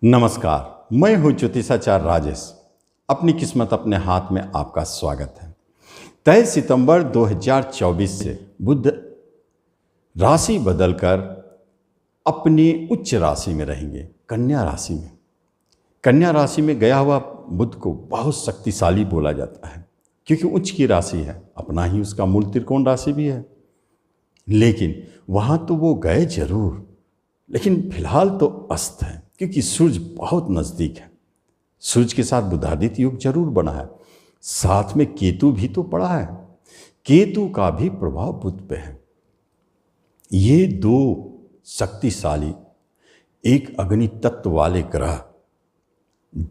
नमस्कार, मैं हूं ज्योतिषाचार्य राजेश। अपनी किस्मत अपने हाथ में आपका स्वागत है। 23 सितंबर 2024 से बुध राशि बदलकर अपनी उच्च राशि में रहेंगे, कन्या राशि में। कन्या राशि में गया हुआ बुध को बहुत शक्तिशाली बोला जाता है, क्योंकि उच्च की राशि है, अपना ही उसका मूल त्रिकोण राशि भी है। लेकिन वहाँ तो वो गए जरूर, लेकिन फिलहाल तो अस्त है, क्योंकि सूर्य बहुत नज़दीक है। सूर्य के साथ बुधादित्य योग जरूर बना है, साथ में केतु भी तो पड़ा है। केतु का भी प्रभाव बुध पे है। ये दो शक्तिशाली, एक अग्नि तत्व वाले ग्रह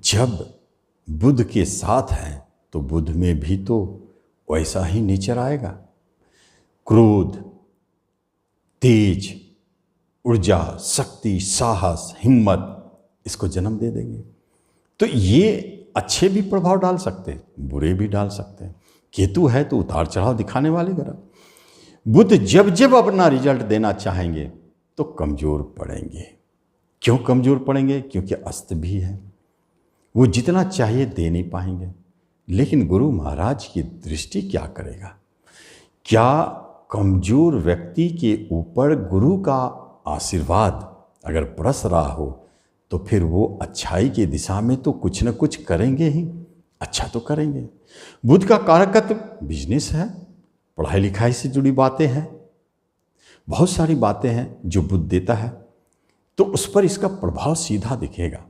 जब बुध के साथ हैं तो बुध में भी तो वैसा ही नेचर आएगा। क्रोध, तेज, ऊर्जा, शक्ति, साहस, हिम्मत इसको जन्म दे देंगे। तो ये अच्छे भी प्रभाव डाल सकते हैं, बुरे भी डाल सकते हैं। केतु है तो उतार चढ़ाव दिखाने वाले ग्रह। बुध जब जब अपना रिजल्ट देना चाहेंगे तो कमजोर पड़ेंगे। क्यों कमजोर पड़ेंगे? क्योंकि अस्त भी है, वो जितना चाहिए दे नहीं पाएंगे। लेकिन गुरु महाराज की दृष्टि क्या करेगा? क्या कमजोर व्यक्ति के ऊपर गुरु का आशीर्वाद अगर बरस रहा हो तो फिर वो अच्छाई की दिशा में तो कुछ न कुछ करेंगे ही, अच्छा तो करेंगे। बुध का कारकत्व बिजनेस है, पढ़ाई लिखाई से जुड़ी बातें हैं, बहुत सारी बातें हैं जो बुध देता है, तो उस पर इसका प्रभाव सीधा दिखेगा।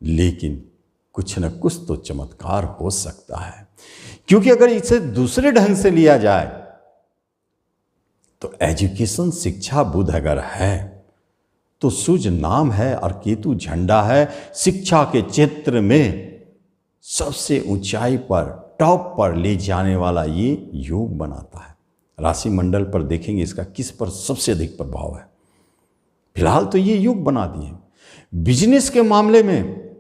लेकिन कुछ न कुछ तो चमत्कार हो सकता है, क्योंकि अगर इसे दूसरे ढंग से लिया जाए तो एजुकेशन, शिक्षा बुध अगर है तो सूर्य नाम है और केतु झंडा है। शिक्षा के क्षेत्र में सबसे ऊंचाई पर, टॉप पर ले जाने वाला ये योग बनाता है। राशि मंडल पर देखेंगे इसका किस पर सबसे अधिक प्रभाव है। फिलहाल तो ये योग बना दिए। बिजनेस के मामले में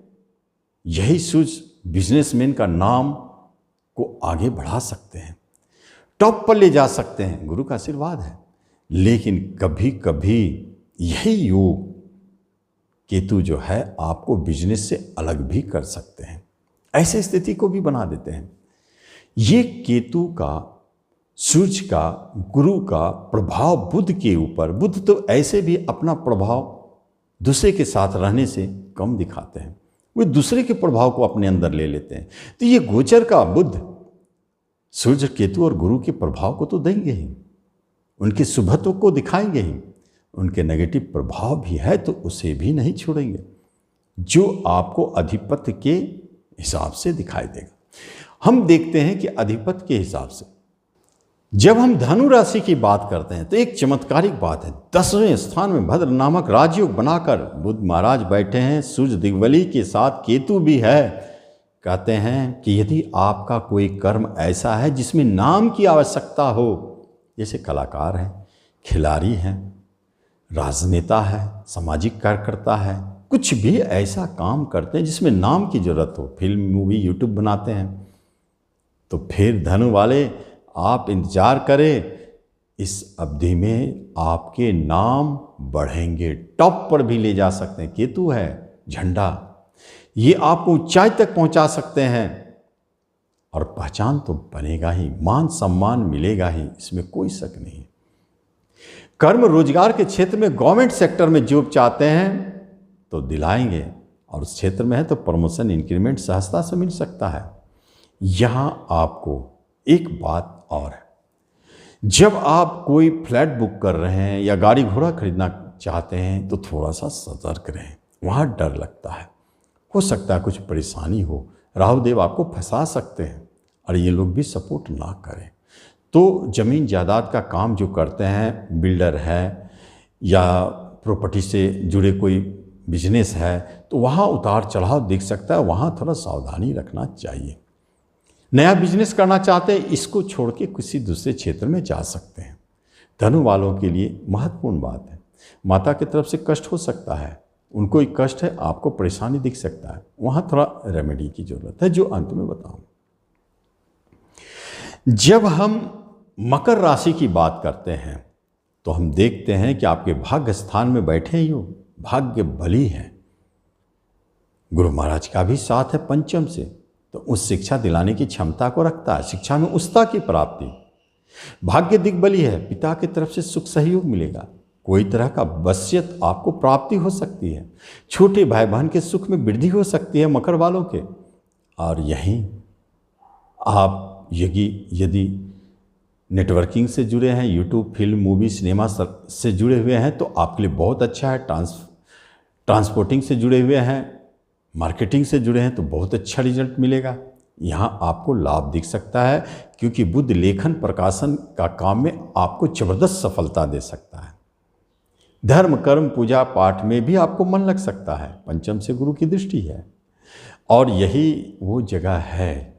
यही सूर्य बिजनेसमैन का नाम को आगे बढ़ा सकते हैं, टॉप पर ले जा सकते हैं, गुरु का आशीर्वाद है। लेकिन कभी कभी यही योग केतु जो है आपको बिजनेस से अलग भी कर सकते हैं, ऐसे स्थिति को भी बना देते हैं। ये केतु का, सूर्य का, गुरु का प्रभाव बुध के ऊपर, बुध तो ऐसे भी अपना प्रभाव दूसरे के साथ रहने से कम दिखाते हैं, वे दूसरे के प्रभाव को अपने अंदर ले लेते हैं। तो ये गोचर का बुध सूर्य, केतु और गुरु के प्रभाव को तो देंगे ही, उनके शुभत्व को दिखाएंगे ही, उनके नेगेटिव प्रभाव भी है तो उसे भी नहीं छोड़ेंगे, जो आपको अधिपति के हिसाब से दिखाई देगा। हम देखते हैं कि अधिपति के हिसाब से जब हम धनु राशि की बात करते हैं तो एक चमत्कारिक बात है। 10वें स्थान में भद्र नामक राजयोग बनाकर बुध महाराज बैठे हैं, सूर्य दिग्बली के साथ केतु भी है। कहते हैं कि यदि आपका कोई कर्म ऐसा है जिसमें नाम की आवश्यकता हो, जैसे कलाकार हैं, खिलाड़ी हैं, राजनेता है, सामाजिक कार्यकर्ता है, कुछ भी ऐसा काम करते हैं जिसमें नाम की जरूरत हो, फिल्म, मूवी, यूट्यूब बनाते हैं, तो फिर धनु वाले आप इंतजार करें, इस अवधि में आपके नाम बढ़ेंगे, टॉप पर भी ले जा सकते हैं। केतु है झंडा, ये आपको ऊंचाई तक पहुंचा सकते हैं और पहचान तो बनेगा ही, मान सम्मान मिलेगा ही, इसमें कोई शक नहीं। कर्म रोजगार के क्षेत्र में, गवर्नमेंट सेक्टर में जॉब चाहते हैं तो दिलाएंगे, और उस क्षेत्र में है तो प्रमोशन, इंक्रीमेंट सहजता से मिल सकता है। यहां आपको एक बात और है, जब आप कोई फ्लैट बुक कर रहे हैं या गाड़ी घोड़ा खरीदना चाहते हैं तो थोड़ा सा सतर्क रहें, वहां डर लगता है, हो सकता है कुछ परेशानी हो, राहु देव आपको फंसा सकते हैं, और ये लोग भी सपोर्ट ना करें। तो ज़मीन जायदाद का काम जो करते हैं, बिल्डर है या प्रॉपर्टी से जुड़े कोई बिजनेस है, तो वहाँ उतार चढ़ाव दिख सकता है, वहाँ थोड़ा सावधानी रखना चाहिए। नया बिजनेस करना चाहते हैं, इसको छोड़ के किसी दूसरे क्षेत्र में जा सकते हैं। धनु वालों के लिए महत्वपूर्ण बात है, माता की तरफ से कष्ट हो सकता है, उनको एक कष्ट है, आपको परेशानी दिख सकता है, वहाँ थोड़ा रेमेडी की जरूरत है, जो अंत में बताऊँ। जब हम मकर राशि की बात करते हैं तो हम देखते हैं कि आपके भाग्य स्थान में बैठे ही हो, भाग्य बली है। गुरु महाराज का भी साथ है पंचम से, तो उस शिक्षा दिलाने की क्षमता को रखता है। शिक्षा में उस्ता की प्राप्ति, भाग्य दिग्बली है, पिता की तरफ से सुख सहयोग मिलेगा, कोई तरह का वसीयत आपको प्राप्ति हो सकती है, छोटे भाई बहन के सुख में वृद्धि हो सकती है मकर वालों के। और यहीं आप यदि नेटवर्किंग से जुड़े हैं, यूट्यूब, फिल्म, मूवी, सिनेमा से जुड़े हुए हैं तो आपके लिए बहुत अच्छा है। ट्रांसपोर्टिंग से जुड़े हुए हैं, मार्केटिंग से जुड़े हैं तो बहुत अच्छा रिजल्ट मिलेगा। यहाँ आपको लाभ दिख सकता है क्योंकि बुध लेखन प्रकाशन का काम में आपको जबरदस्त सफलता दे सकता है। धर्म, कर्म, पूजा पाठ में भी आपको मन लग सकता है। पंचम से गुरु की दृष्टि है और यही वो जगह है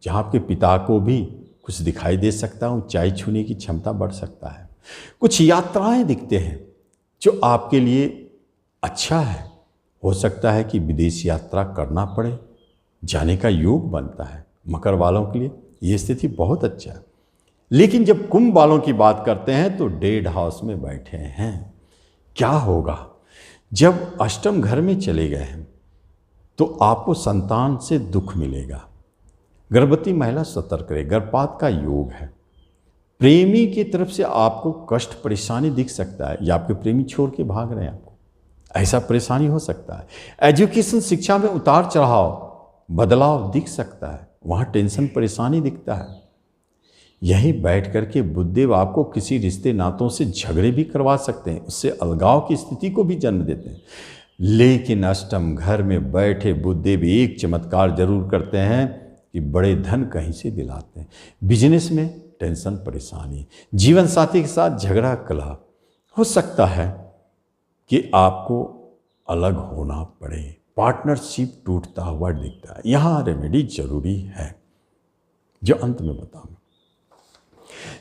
जहाँ आपके पिता को भी कुछ दिखाई दे सकता है, ऊंचाई छूने की क्षमता बढ़ सकता है। कुछ यात्राएं दिखते हैं जो आपके लिए अच्छा है। हो सकता है कि विदेश यात्रा करना पड़े, जाने का योग बनता है। मकर वालों के लिए ये स्थिति बहुत अच्छा है। लेकिन जब कुंभ वालों की बात करते हैं तो डेड हाउस में बैठे हैं। क्या होगा जब अष्टम घर में चले गए हैं तो आपको संतान से दुख मिलेगा। गर्भवती महिला सतर्क रहे, गर्भपात का योग है। प्रेमी की तरफ से आपको कष्ट परेशानी दिख सकता है या आपके प्रेमी छोड़ के भाग रहे हैं आपको, ऐसा परेशानी हो सकता है। एजुकेशन, शिक्षा में उतार चढ़ाव, बदलाव दिख सकता है, वहाँ टेंशन परेशानी दिखता है। यहीं बैठ करके बुधदेव आपको किसी रिश्ते नातों से झगड़े भी करवा सकते हैं, उससे अलगाव की स्थिति को भी जन्म देते हैं। लेकिन अष्टम घर में बैठे बुधदेव एक चमत्कार जरूर करते हैं कि बड़े धन कहीं से दिलाते हैं। बिजनेस में टेंशन परेशानी, जीवन साथी के साथ झगड़ा कलह, हो सकता है कि आपको अलग होना पड़े, पार्टनरशिप टूटता हुआ दिखता है। यहाँ रेमेडी जरूरी है जो अंत में बताऊंगा।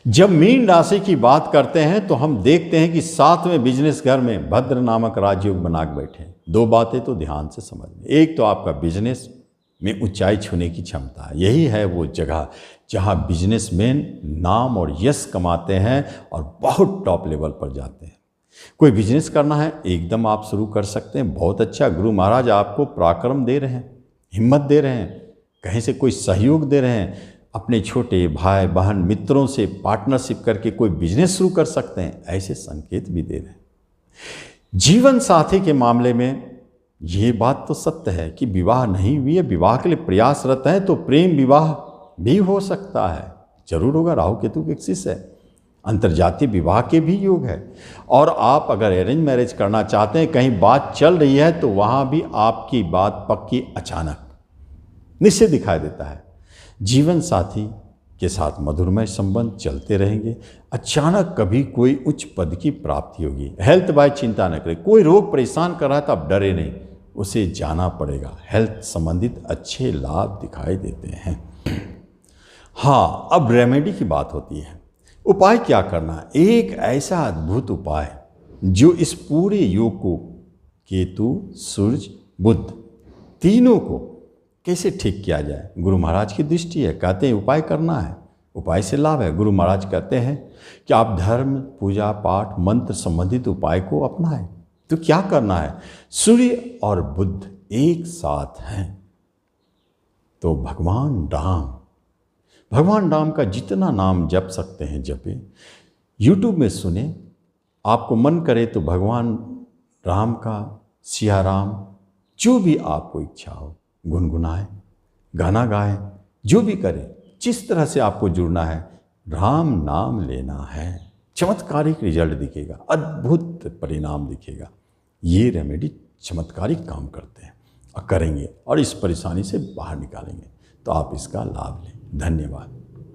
जब मीन राशि की बात करते हैं तो हम देखते हैं कि 7वें बिजनेस घर में भद्र नामक राजयोग बना के बैठे हैं। दो बातें तो ध्यान से समझ लें। एक तो आपका बिजनेस में ऊंचाई छूने की क्षमता है। यही है वो जगह जहां बिजनेसमैन नाम और यश कमाते हैं और बहुत टॉप लेवल पर जाते हैं। कोई बिजनेस करना है एकदम आप शुरू कर सकते हैं, बहुत अच्छा। गुरु महाराज आपको पराक्रम दे रहे हैं, हिम्मत दे रहे हैं, कहीं से कोई सहयोग दे रहे हैं। अपने छोटे भाई बहन मित्रों से पार्टनरशिप करके कोई बिजनेस शुरू कर सकते हैं, ऐसे संकेत भी दे रहे हैं। जीवन साथी के मामले में ये बात तो सत्य है कि विवाह नहीं हुई है, विवाह के लिए प्रयासरत है, तो प्रेम विवाह भी हो सकता है, जरूर होगा। राहु केतु की एक्सिस है, अंतर्जातीय विवाह के भी योग है। और आप अगर अरेंज मैरिज करना चाहते हैं, कहीं बात चल रही है तो वहाँ भी आपकी बात पक्की अचानक निश्चित दिखाई देता है। जीवन साथी के साथ मधुरमय संबंध चलते रहेंगे। अचानक कभी कोई उच्च पद की प्राप्ति होगी। हेल्थ बाय चिंता न करें, कोई रोग परेशान कर रहा है तो आप डरे नहीं, उसे जाना पड़ेगा। हेल्थ संबंधित अच्छे लाभ दिखाई देते हैं। हाँ, अब रेमेडी की बात होती है। उपाय क्या करना? एक ऐसा अद्भुत उपाय जो इस पूरे योग को, केतु, सूर्य, बुध तीनों को कैसे ठीक किया जाए, गुरु महाराज की दृष्टि है। कहते हैं उपाय करना है, उपाय से लाभ है। गुरु महाराज कहते हैं कि आप धर्म, पूजा पाठ, मंत्र संबंधित उपाय को अपनाएं। तो क्या करना है? सूर्य और बुध एक साथ हैं तो भगवान राम का जितना नाम जप सकते हैं जपें। यूट्यूब में सुने, आपको मन करे तो भगवान राम का, सिया राम, जो भी आपको इच्छा हो गुनगुनाएं, गाना गाएं, जो भी करें, जिस तरह से आपको जुड़ना है, राम नाम लेना है। चमत्कारिक रिजल्ट दिखेगा, अद्भुत परिणाम दिखेगा। ये रेमेडी चमत्कारिक काम करते हैं और करेंगे और इस परेशानी से बाहर निकालेंगे। तो आप इसका लाभ लें। धन्यवाद।